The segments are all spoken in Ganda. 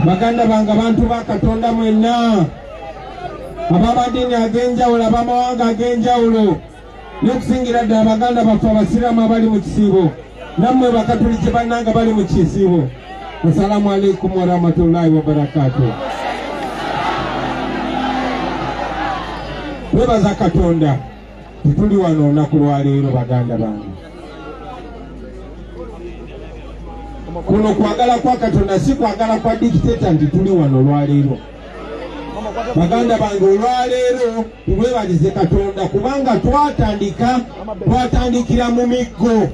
baganda bange abantu ba Katonda mwenna abamadini ag'enjawulo abamawanga ag'enjawulo n'okusingira ddala baganda baffe abasiraamu abali mu kisiibo nammwe bakatoliki bannanga bali mu kisiibo. Assalamu alaikum wa rahmatullahi wa barakatuh. Twebaza Katonda tituli wano olunaku lwa leero baganda bange. Kuno kwagala kwa Katonda si kwagala kwa dictator nti tuli wano lwa leero. Baganda bange olwa leero tulwebalize Katonda kubanga twatandikira mu miggo.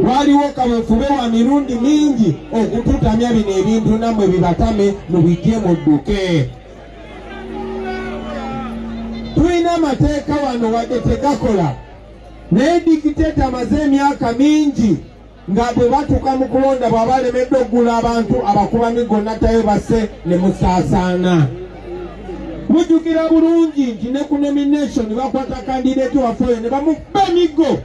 Waliwo kaweefube wa mirundi mingi okututamya bino ebintu nammwe bibatame mubijje mudduke. Tulina amateeka wano wadde tegakola naye dictator amaze emyaka mingi nga bwe batuuka mu kulonda bw'aba alemedde oggula abantu abakuba miggo natayo basse ne musaasaana. Mujjukira bulungi nti ne ku nomination bakwata kandidate waffe oyo ne bamubba emiggo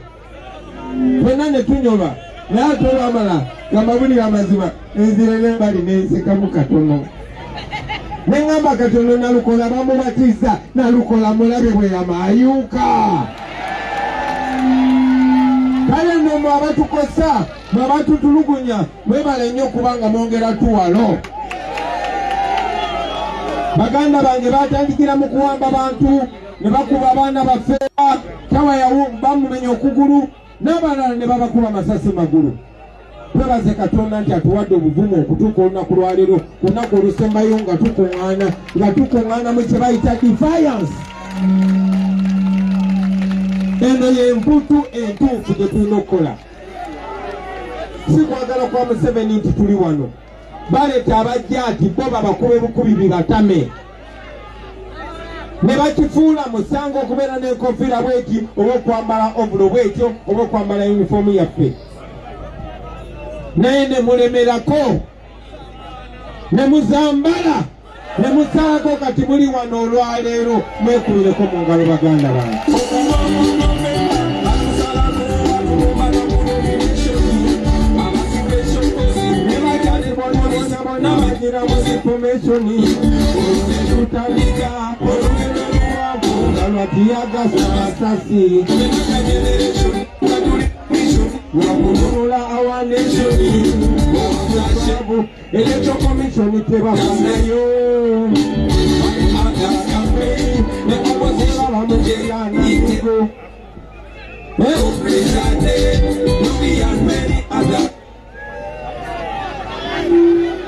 twena ne tunyoba naye ate olwamala gamabulira amazima enzira nembali nensekamu katono neŋŋamba Katono Nalukola bamubatiza Nalukola mulabe bwe yamayuuka. Kale nno mwe abatukosa mwe abatutulugunya mwebale nnyo kubanga mwongera tuwalo. Baganda bange batandikira mu kuwamba bantu ne bakuba abaana baffe tawa bamumenya okugulu n'abalala ne babakuba amasasi magulu. Twebaze Katonda nti atuwadde obuvumu okutuuka olunaku lwa leero ku lunaku olusembayo nga tukuŋŋaana mu kye bayita defiance. Eno y'emputu entuufu gye tulina okukola. Si kwagala kwa Museveni nti tuli wano. Baleeta abajja ati bo babakube bukubi bibatame. Ne bakifuula musango okubeera n'enkofiira bw'eti oba okwambala ovulo bw'etyo oba okwambala yunifoomu yaffe. Naye ne mulemerako ne muzambala ne musaako kati muli wano olwaleero mwekubireko mu ngalo baganda bange. Nabagira mu information tutandika olugendo lwavu nga lwatiyaga saasasi wakulula our nation electoral commission tebafanayo nekubozera bamugeyanago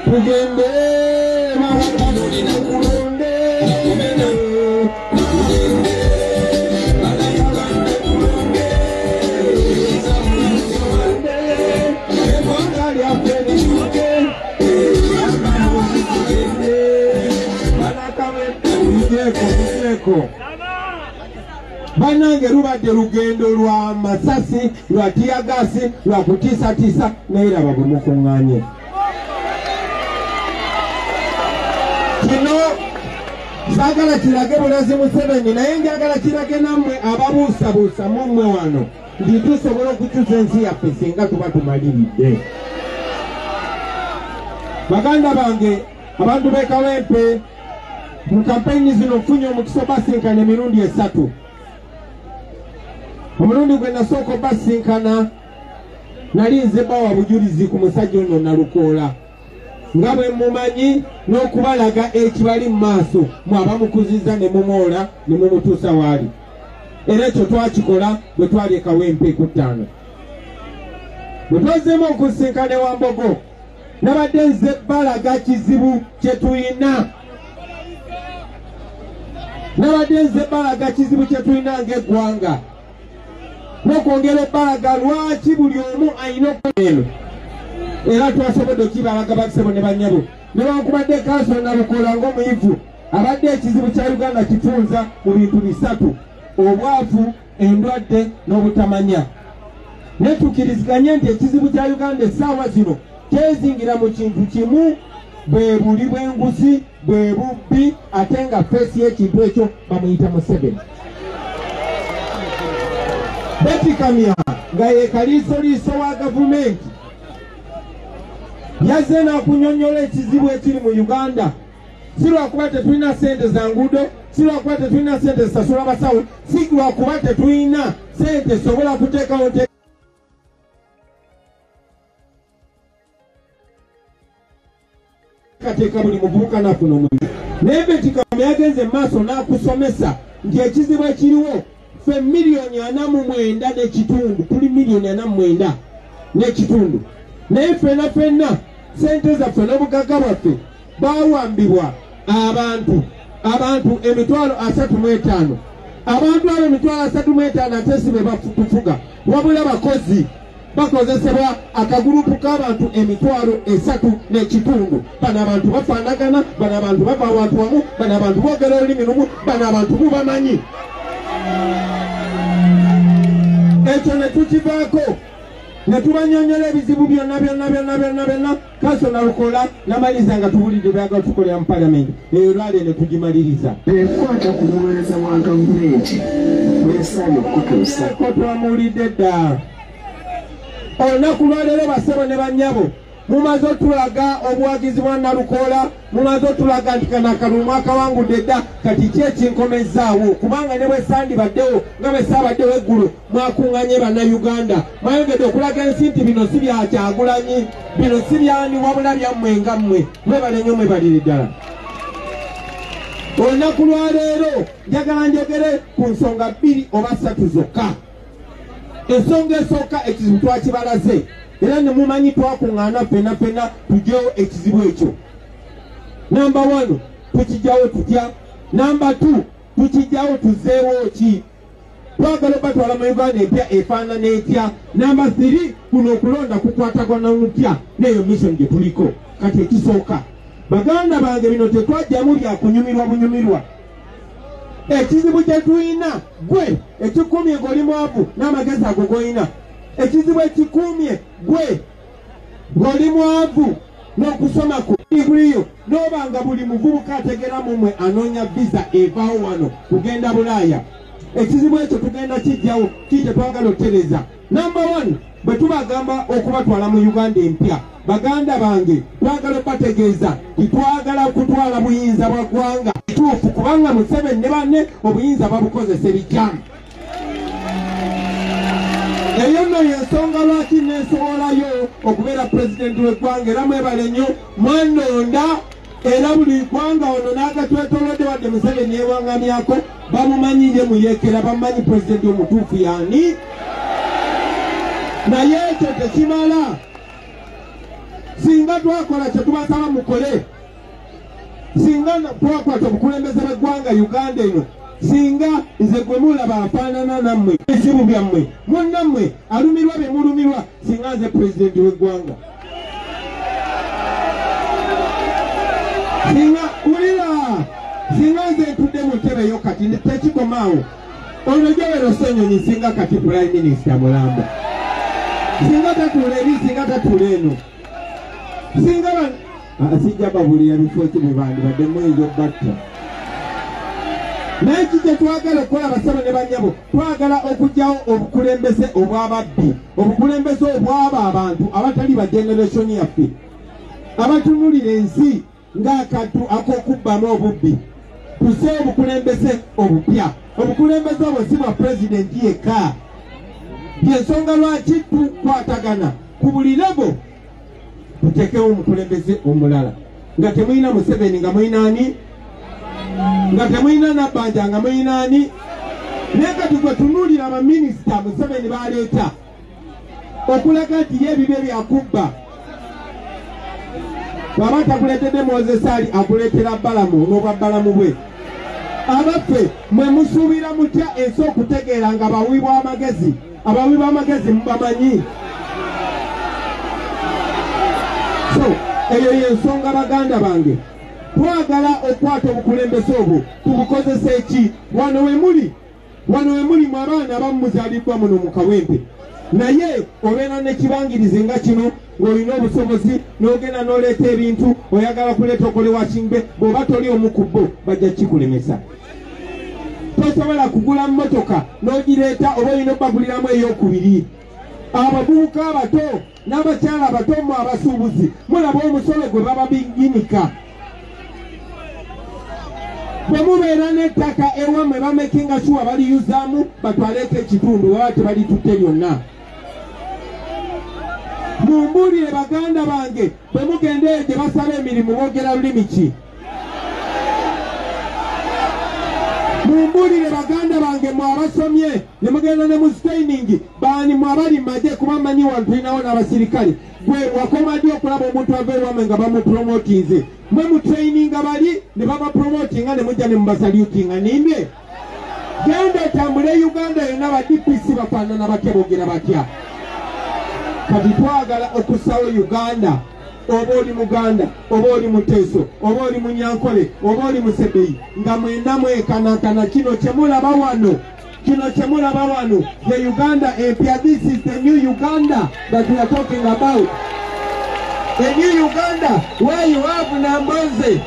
tugende kulonde banange lubadde lugendo lwa masasi lwa tiyagasi lwa kutiisatiisa naye raba bwe mukuŋŋaanye. Kino saagala kirage bulazi Museveni naye njagala kirage nammwe ababuusabuusa mummwe wano nti tusobola okukyusa ensi yaffe singa tuba tumaliridde. Baganda bange abantu b'e Kawempe mu kampeyini zino nfunye omukisa obasinkana emirundi 3. Omulundi gwe nasooka obasinkana nali nze bawa bujulizi ku musajja ono Nalukola nga bwe mumanyi n'okubalaga ekibali mu maaso mwaba mukuziza ne mumwola ne mumutuusa waali. Era ekyo twakikola bwe twali e Kawempe ku 5. Bwe twazeemu okusinkana e Wambogo nabadde nze balaga kizibu kye tulina. Nabadde nze balaga kizibu kye tulina ng'eggwanga n'okwongera obbalaga lwaki buli omu alina okueno. Era twasobodde okibalaga bakisebo ne bannyabo newankubadde Kansala Nalukola ng'omuyivu abadde ekizibu kya Uganda kifunza mu bintu 3: obwavu, endwadde n'obutamanya. Ne tukkiriziganye nti ekizibu kya Uganda essaawa zino kyezingira mu kintu kimu, bwe buli bw'enguzi, bwe bubbi, ate nga feesi y'ekintu ekyo bamuyita Museveni. Betikamya nga ye kaliisoliiso wa gavumenti yazze n'akunyonnyola ekizibu ekiri mu Uganda. Si lwakuba tetulina ssente za nguudo, si lwakuba tetulina ssente zisasula abasawo, si lwakuba tetulina ssente sobola kuteekawo kateeka buli muvubuka n'afuna omulimu. Naye Betty Kamya yagenze mu maaso n'akusomesa nti ekizibu ekiriwo ffe miliyoni 49 n'ekitundu, tuli miliyoni 49 n'ekitundu. Naye ffenna ssente zaffe n'obugagga bwaffe baawambibwa abantu emitwalo 35. Abantu abo emitwalo 35 ate si be batufuga, wabula bakozi bakozesebwa akagurupu k'abantu emitwalo 3 n'ekitundu. Bano abantu bafaanagana, bano abantu bava awantu wamu, bano abantu boogera olulimi lumu, bano abantu mubamanyi. Ekyo ne tukivaako ne tubanyonyola ebizibu byonna Kansona Lukola n'amaliza nga tubulidde byagala tukolera mu Parliament. Eyo lwali ne tugimaliriza. Ekwata ku muweereza wa gavumenti weesaanye okutuusa. Ko twamuwulidde dda. Olunaku lwaleero basebo ne bannyabo mumaze otulaga obuwagizi bwa Nalukola, mumaze otulaga nti kano akalulu akawangudde dda, kati ki ekinkomezaawo? Kubanga ne bwe sandibaddewo nga bwe saabaddewo eggulu mwakuŋŋanye bannayuganda, mwayogedde okulaga ensi nti bino si bya Kyagulanyi, bino si byani, wabula byammwe nga mmwe. Mwebale nnyo, mwebalire ddala. Olunaku lwaleero njagala njogere ku nsonga 2 oba 3 zokka. Ensonga esooka ekizibu twakibalaze, era ne mumanyi twakuŋŋaana ffenna tugyewo ekizibu ekyo. Namba 1 tukijjawo tutya? Namba 2 tukijjawo tuzeewo ki? Twagala batwala mu Uganda empya efaanana etya? Namba 3 kuno okulonda kukwatagana mutya n'eyo mission gye tuliko. Kati ekisooka, baganda bange, bino tetwajjamu byakunyumirwa bunyumirwa. Ekizibu kye tulina gwe ekikuumye ng'oli mwavu n'amagezi ago g'olina. Ekizibu ekikuumye gwe ng'oli mwavu n'okusoma ku diguliyo, n'obanga buli muvubuka ategera mu mmwe anoonya visa evaawo wano kugenda Bulaaya. Ekizibu ekyo tugenda kijjawo, kitwagala otereza. Namba 1 bwe tubagamba okubatwala mu Uganda empya, baganda bange twagala bategeeza kitwagala kutwala buyinza bwa ggwanga kituufu, kubanga Museveni ne banne obuyinza babukozesa ebijamu. Eyo nno y'ensonga lwaki neesobolayo okubeera pulezidenti w'eggwanga, era mwebale nnyo mwannonda, era buli ggwanga ono n'agatwetoolodde wadde Museveni yeewaŋŋamyako bamumanyi ye muyeekera, bamumanyi pulezidenti omutuufu yaani. Naye ekyo tekimala. Singa twakola kye tubasaba mukole, singa twakwata obukulembeze bw'eggwanga Uganda eno, singa nze gwe mulaba afaanana nammwe, ebizibu byammwe, munnammwe alumirwa bye mulumirwa, singa nze pulezidenti w'eggwanga. Singa ulira, singa nze ntudde mu ntebe eyo kati tekikomaawo, ono Joel Ssenyonyi singa kati Prime Minister mulamba, singa tatuula eri, singa tatuula eno, singa sijja babulira bifo ki bwe bandibadde eyo batta. Naye kikye twagala okukola basabo ne bannyabo, twagala okuggyawo obukulembeze obw'ababbi, obukulembeze obw'abo abantu abatali ba generation yaffe, abatunulira ensi ng'akaddu ak'okubbamu obubbi. Tuse obukulembeze obupya, obukulembeze obwo si bwa pulezidenti yekka. Y'ensonga lwaki tukwatagana ku buli lebo tutekewo omukulembeze omulala, nga temulina Museveni nga mulina ani, nga temulina Nabbanja nga mulina ani. Naye kati gwe tunuulira abaminisita Museveni baleeta okulaga nti ye ebibye byakubba. Bw'aba takuleetedde Moses Ali akuleetera Balamu n'obwa Balamu bwe. Abaffe mwe musuubira mutya ensi okutegeera nga abawi b'amagezi, abawi b'amagezi mubamanyi. So eyo y'ensonga baganda bange, twagala okwata obukulembeze obwo tubukozese ki? Wano we muli mu abaana abamu muzaaliddwa muno mu Kawempe, naye obeera n'ekibangirizi nga kino ng'olina obusobozi n'ogenda n'oleeta ebintu oyagala kuleeta okole wakingbe, bw'oba toli omu ku bo bajja kikulemesa. Tosobola kugula mmotoka n'ogireeta oba olina obbaguliramu ey'okubiri. abavubuka abato n'abakyala abato mu abasuubuzi mulaba omusolo gwe baba biginika. Bwe mubeera n'ettaka ewammwe bamekinga shuwa baliyuzaamu batwaleeko ekitundu baba tebalitutte lyonna. Mumbuulire baganda bange bwe mugenda eyo gye basaba emirimu boogera lulimi ki? Mumbuulire baganda bange mwe abasomye ne mugenda ne mu training baani mwe abali maje kuba manyi wano tulinawo n'abasirikale gwe wakoma ddi okulaba omuntu ava ewammwe nga bamupromotinze mwe mu training bali ne babapromotinga ne mujja ne mubasalutinga nimbe genda otambule Uganda yonna ba DPC bafaanana batya boogera batya. Kati twagala okussawo Uganda oba oli Muganda oba oli Muteso oba oli Munyankole oba oli Musebeyi nga mwenda mwekanakana kino kyemulaba wano the Uganda empya. This is the new Uganda that we are talking about. The new Uganda where you have Nambonze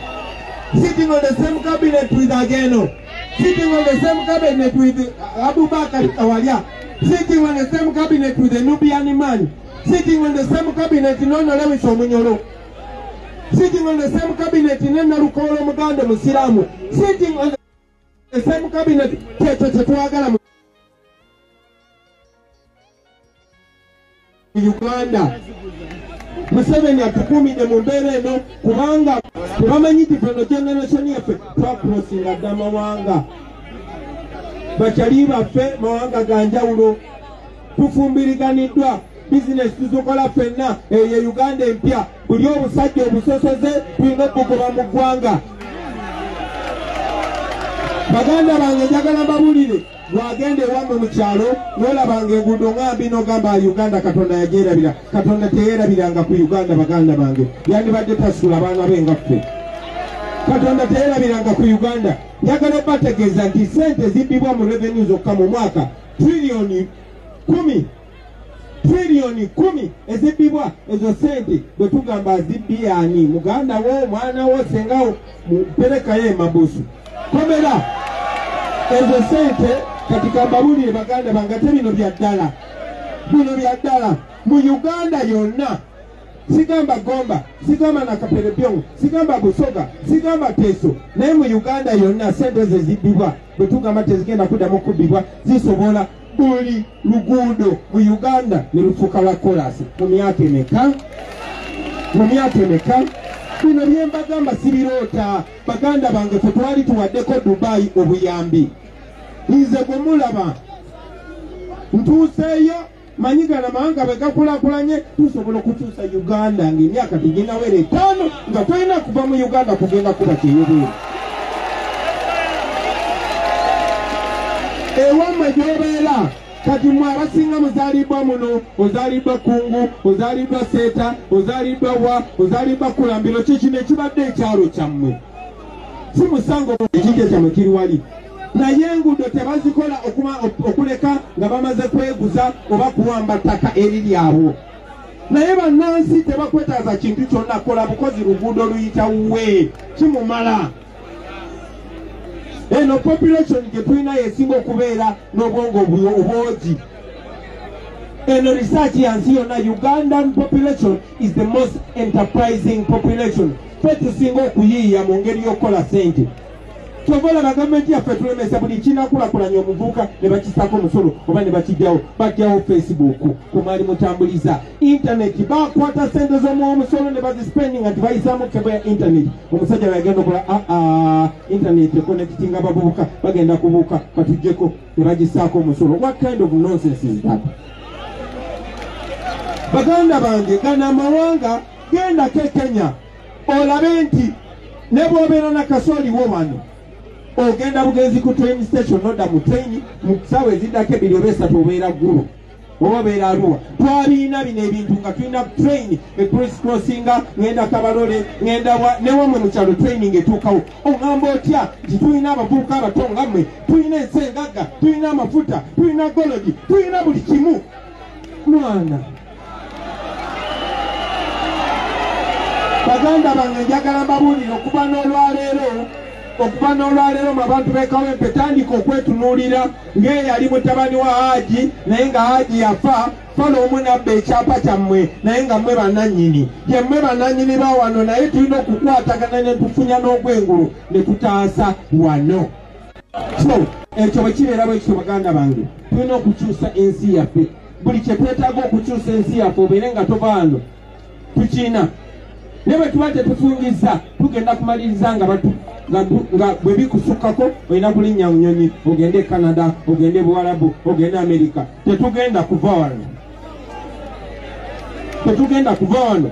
sitting on the same cabinet with Ageno, sitting on the same cabinet with Abubakar Kawalia, sitting on the same cabinet with the Nubian man, sitting on the same cabinet in Lewis Omunyoro, sitting on the same cabinet in Narukolo Muganda Musiramu, sitting on the same cabinet Uganda. Museveni atukumide mu mbeera eno kubanga tebamanyi tifeno generation yaffe twakurosinga dda mawanga bakyali baffe mawanga ga njawulo tufumbiriganiddwa bizinesi tuzukola ffenna eyo Uganda empya buli obusajja obusosoze tulina okugoba mu ggwanga. Baganda bange njagala mbabulire bwagenda ewammwe mu kyalo n'olabanga enguudo ŋambi n'ogamba Uganda Katonda yagyerabira. Katonda teyerabiranga ku Uganda baganda bange yandibadde tasula abaana be nga ffe. Katonda teyerabiranga ku Uganda. Njagala obategeeza nti sente zibbibwa mu revenue zokka mu mwaka trillioni 10 ezibbibwa. Ezo sente bwe tugamba azibbi ani muganda wo mwana wo sengawo muperekayo emabusu komera ezo sente katika mbabulire baganda bangate bino bya ddala mu Uganda yonna. Sigamba Gomba, sigamba Nakaperebyongo, sigamba Busoga, sigamba Teso, naye mu Uganda yonna sente ze zibbibwa bwe tugamba tezigenda kuddamu kubbibwa zisobola buli luguudo mu Uganda ne lufuuka lwa kolasi mu myaka emeka. Bino bye mbagamba sibiroota baganda bange ffe twali tuwaddeko Dubai obuyambi. Nze bwe mulaba ntuuseeyo manyigana mawanga bwe gakulaakulanye tusobola okukyusa Uganda ng'emyaka teginawera 5 nga tolina kuva mu Uganda kugenda kuba kyeyobera. Ewammwe gy'obeera kati mwe abasinga muzaalibwa muno, ozaalibwa Kungu, ozaalibwa Seeta, ozaalibwa wa, ozaalibwa Kulambiro, kikino ekibadde ekyalo kyammwe. Si musango ekijja kyammwe kiri wali. Naye enguudo tebazikola okuleka nga bamaze kweguza oba kuwamba ttaka eriri awo. Naye bannansi tebakwetaaza kintu kyonna, kola bukozi luguudo luyita wuwe kimumala. Eno population gye tulina yesinga okubeera n'obwongo obwogi. Eno research yansi yonna Ugandan population is the most enterprising population. Ffe tusinga okuyiiya mu ngeri y'okukola sente. Tovola na gavumenti yaffe tulemesa buli kinakulakulanya omuvubuka ne bakisaako omusolo oba ne bakijjawo bajjawo Facebook kumali mutambuliza internet bakwata sente z'omusolo ne bazispendinga nti bayisaamu kebo ya internet. Omusajja yagenda okola internet connecting abavubuka bagenda kubuuka batujjeko ne bagisaako omusolo. What kind of nonsense is that? Baganda bange gana amawanga genda ke Kenya olabe nti ne bw'obeera na kasooli wo wano ogenda bugenzi ku train station nodda mu train mu ssaawa eziddako 2 oba 3 obeera ggulu oba obeera Arua. Twalina bino ebintu nga tulina train crossinga ngenda Kabalole ngenda newammwe mu kyalo training etuukawo. Oŋŋamba otya nti tulina abavubuka abato nga mmwe, tulina ensengagga, tulina amafuta, tulina gologi, tulina buli kimu. Mwana baganda bange njagala mbabuulire okuva n'olwaleero okuva n'olwaleero mu abantu b'ekawempe tandika okwetunuulira ng'eyali mutabani wa Haji naye nga Haji yafa falo omu nabba ekyapa kyammwe naye nga mmwe bannannyini ye mmwe bannannyini ba wano naye tulina okukwatagana ne tufunya n'ogwengulu ne tutaasa wano. So ekyo bwe kibeera bwe kityo baganda bange tulina okukyusa ensi yaffe. Buli kye twetaaga okukyusa ensi yaffe obeere nga tova wano tukiina. Ne bwe tuba tetufungiza tugenda kumaliriza nga bwe bikusukkako olina kulinnya mu nnyonyi ogende Canada ogende Buwarabu ogende Amerika. Tetugenda kuva wano. Tetugenda kuva wano.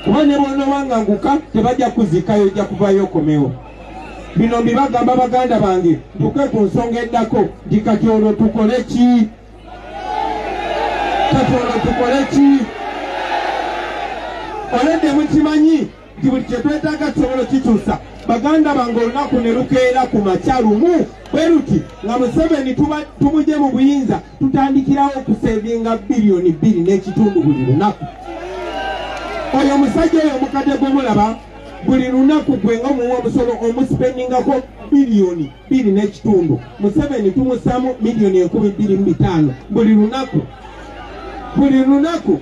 Kuba ne bw'onoowanganguka tebajja kuzikayo ojja kuvayo okomewo. Bino mbibagamba baganda bange ntuke ku nsonga eddako nti kati olwo tukole ki? Kati olwo tukole ki? Oledde mukimanyi nti buli kye twetaaga tusobola kikyusa. Baganda bange olunaku ne lukeera ku makya lumu bwe luti nga Museveni tumugye mu buyinza tutandikirawo okusevinga biliyoni 2.5 buli lunaku. Oyo omusajja oyo omukadde gw'omulaba buli lunaku gwe nga muwa omusolo omuspendingako biliyoni 2.5. Museveni tumusaamu miliyoni 25,000 buli lunaku. Buli lunaku.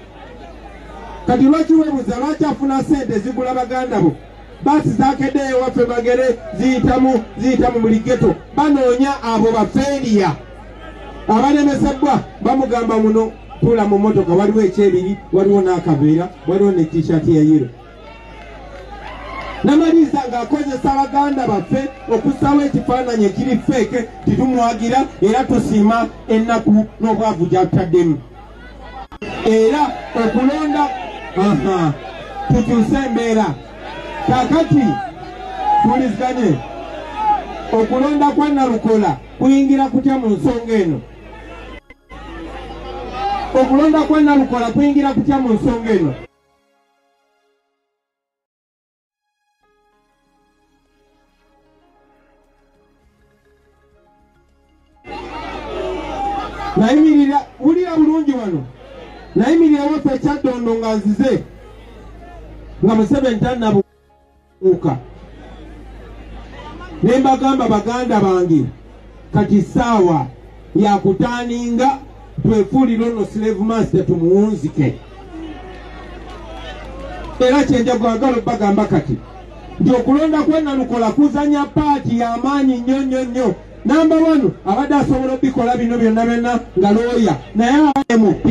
Kati lwaki webuza lwaki afuna sente zigula baganda bo? Basi zakeddeyo waffe Magere ziyita mu buli ghetto banoonya abo bafeeriya abalemesebwa bamugamba muno tula mu motoka waliwo ekyebiri waliwo n'akaveera waliwo ne t-shirt ya yero. Namaliza ng'akozesa baganda baffe okussawo ekifaananyi ekiri feeke titumwagira era tusiima ennaku n'obwavu gy'atutaddemu. Era okulonda tukyuse embeera kakati tuwuliziganye okulonda kwa Nalukola kuyingira kutya mu nsonga eno? Okulonda kwa Nalukola kuyingira kutya mu nsonga eno? Nayimirira wulira bulungi wano nayimirira waffe Kyaddondo nga nzize nga Museveni tannabuuka ne mbagamba baganda bange kati ssaawa yakutaaninga twefuulire ono slave master tumuwunzike. Era kyenjagwagala bagamba kati nti okulonda kwa Nalukola kuzanya paati y'amaanyi nnyo. Namba 1 abadde asobola obikola bino byonna nga looya naye MP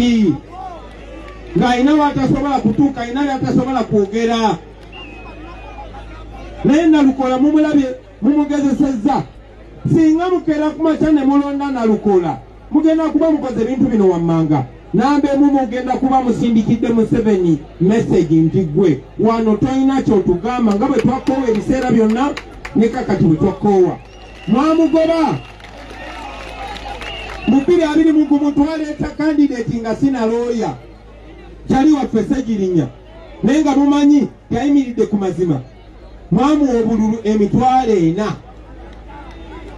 nga alina watasobola kutuuka alina byatasobola kwogera. Naye Nalukola mumulabye mumugezesezza. Singa mukeera ku makya ne mulonda Nalukola mugenda kuba mukoze ebintu bino wammanga. Namba 1 mugenda kuba musindikidde Museveni message nti gwe wano toyina kyotugamba nga bwe twakoowa ebiseera byonna ne kakati bwe twakoowa. Mwamugoba mu 2021 twaleeta candidate nga sina looya kyali waffe Ssegirinya naye nga mumanyi yayimiridde ku mazima. Mwamuwa obululu emitwalo 4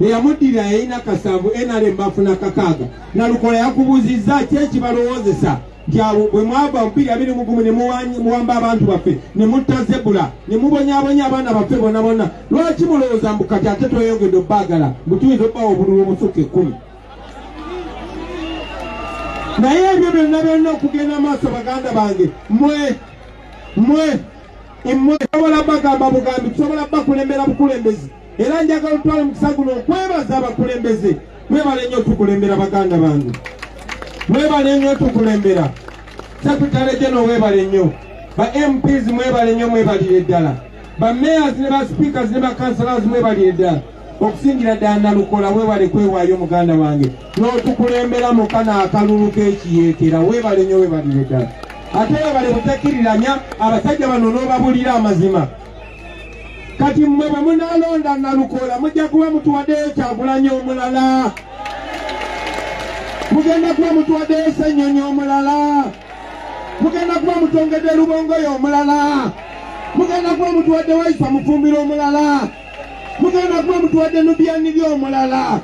eyamuddirira yayina 7 NRM bafuna 6. Nalukola yakubuuzizza ki ekibalowoozesa nti abo bwe mwava mu 2021 ne muwamba abantu baffe ne mutta Zebula ne mubonyaabonya abaana baffe bonna lwaki mulowooza mbu kati ate tweyongedde obbaagala mbu tuyinza obbawa obululu omusuka 10? Naye ebyo byonna okugenda maaso baganda bange mmwe sobola bagamba bugambi tusobola bakulembera bukulembezi. Era njagala otwale mukisa guno okwebaza abakulembeze. Mwebale nnyo tukulembera baganda bange. Mwebale nnyo tukulembera. Secretary General mwebale nnyo. Ba MPs mwebale nnyo mwebalire ddala. Ba mayors ne ba speakers ne ba councillors mwebalire ddala. Okusingira ddala Nalukola webale kwewaayo muganda wange. N'otukulembera mu kana akalulu k'ekiyeekera webale nnyo webalire ddala. Ate webale butakkiriranya abasajja bano n'obabulira amazima. Kati mmwe bwe munaalonda Nalukola mujja kuba mutuwaddeyo Kyagulanyi omulala. Mugenda kuba mutuwaddeyo Ssenyonyi omulala. Mugenda kuba mutongedde Lubongoyo omulala. Mugenda kuba mutuwadde Waisa Mufumbiro omulala. Mugenda kuba mutuwadde Nubiyaniryo omulala.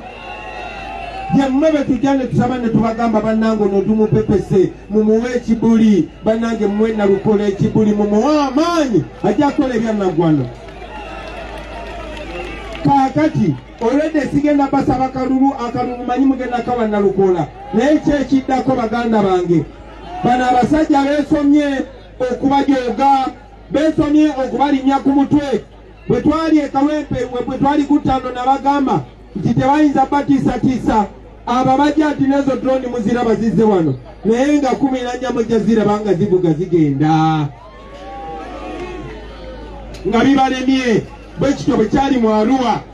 Yemmwe be tujja ne tusaba ne tubagamba bannange ono tumupepese mumuwe ekibuli. Bannange mmwe Nalukola ekibuli mumuwe amaanyi ajja kukola ebyannaggwano. kakati olwedde sigenda basaba akalulu manyi mugenda kawa Nalukola naye kyekiddako baganda bange bano abasajja beesomye okubajooga beesomye okubalinnya ku mutwe bwe twali ekawempe bwe twali ku ttano nabagamba nti tebayinza batiisatiisa abo bajja nti nezo droni muziraba zizze wano naye nga 14 mujja ziraba nga zivuga zigenda nga bibalemye bwe kityo bwe kyali mu Arua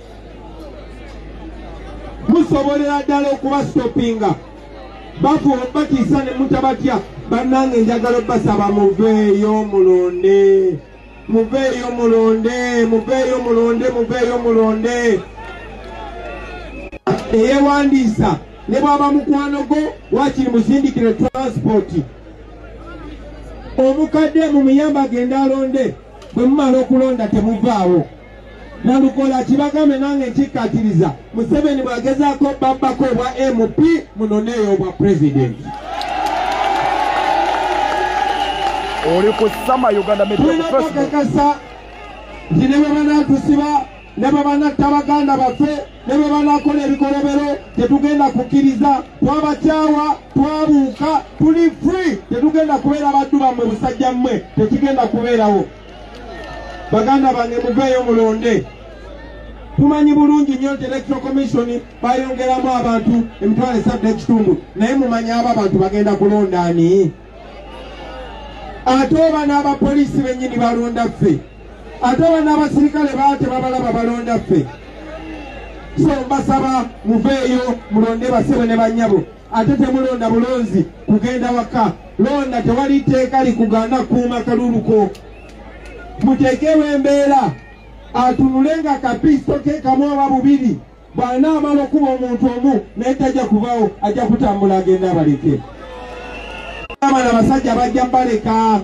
musobolera ddala okubastopinga batiisa ne mutabatya bannange njagala obbasaba muveeyo mulonde muveeyo mulonde muveeyo mulonde muveeyo mulonde eyewandiisa ne bwaba mukwano go wakiri musindikire transport omukadde mumuyamba agenda alonde bwe mumala okulonda temuvaawo Nalukola kibagambe nange nkikkaatiriza Museveni bwagezaako babbako obwa MP munoneeyo obwa president oli ku Sama Uganda Media Professional tulina nti ne bwe banaatusiba ne bwe banatta baganda baffe ne bwe banaakola ebikolobero tetugenda kukkiriza twabakyawa twabuuka tuli free tetugenda kubeera baddu bammwe busajja mmwe tekigenda kubeerawo baganda bange muveeyo mulonde tumanyi bulungi nnyo nti Electoral Commission bayongeramu abantu 3,500 naye mumanyi abo abantu bagenda kulonda ani ate oba n'abapoliisi bennyini balonda ffe ate oba n'abasirikale baate babalaba balonda ffe so mbasaba muveeyo mulonde basebe ne bannyabo ate temulonda bulonzi kugenda waka londa tewali tteeka likuganda kuuma kaluluko muteekewo embeera atunulenga kapisto ke kamu oba bubiri bw'anaamala okuba omuntu omu naye tajja kuvaawo ajja kutambula agenda abaleke abana abasajja bajja mbaleka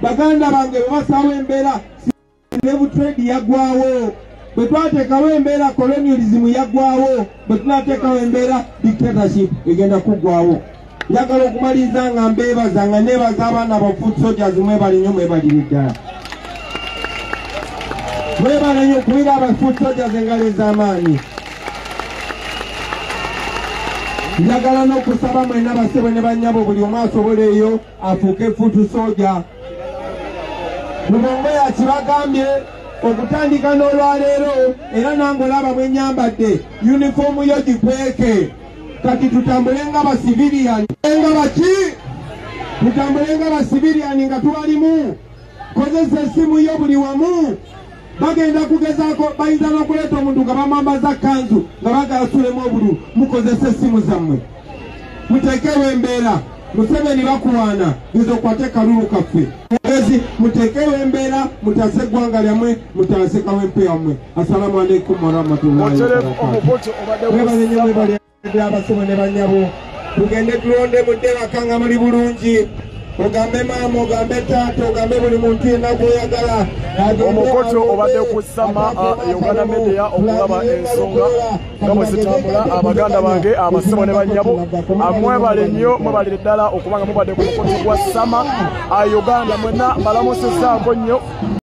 baganda bange bwe basaawo embeera slave trade yaggwawo bwe twateekawo embeera colonialism yaggwawo bwe tunateekawo embeera dictatorship egenda kuggwawo njagala okumaliriza nga mbeebaza nga neebaza abaana ba foot soldiers mwebali nnyo mwebaliri ddala mwebale nnyo okubira aba foot soldiers engalo ez'amaanyi njagala n'okusaba mwena basebwe ne bannyabo buli omu asoboleeyo afuuke foot soldier Lubongo yakibagambye okutandika n'olwaleero era nange olaba bwe nyambadde yunifoomu yo gikweke kati tutambule nga basiviliani nga baki tutambule nga basiviliani nga tubalimu kozesa essimu yo buli wamu bagenda kugezaako bayinza n'okuleeta omuntu nga bamwambaza kanzu nga bagasulemu obululu mukozesa essimu zammwe muteekewo embeera Museveni bakuwaana ngizo kwate kalulu kaffe ezi muteekewo embeera mutaase eggwanga lyammwe mutaase kawempe yammwe assalamu alaikum warahmatullahi wabarakatuh abasebo ne bannyabo tugende tulonde mudde bakanga muli bulungi ogambe maama ogambe taata ogambe buli muntu yenna gwoyagala omukoto obadde ku Sama Uganda Media okulaba ensonga nga bwe zitambula abaganda bange abasebo ne bannyabo mwebale nnyo mwebalire ddala okubanga mubadde ku mukoto gwa Sama Uganda mwenna mbalamusizzaako nnyo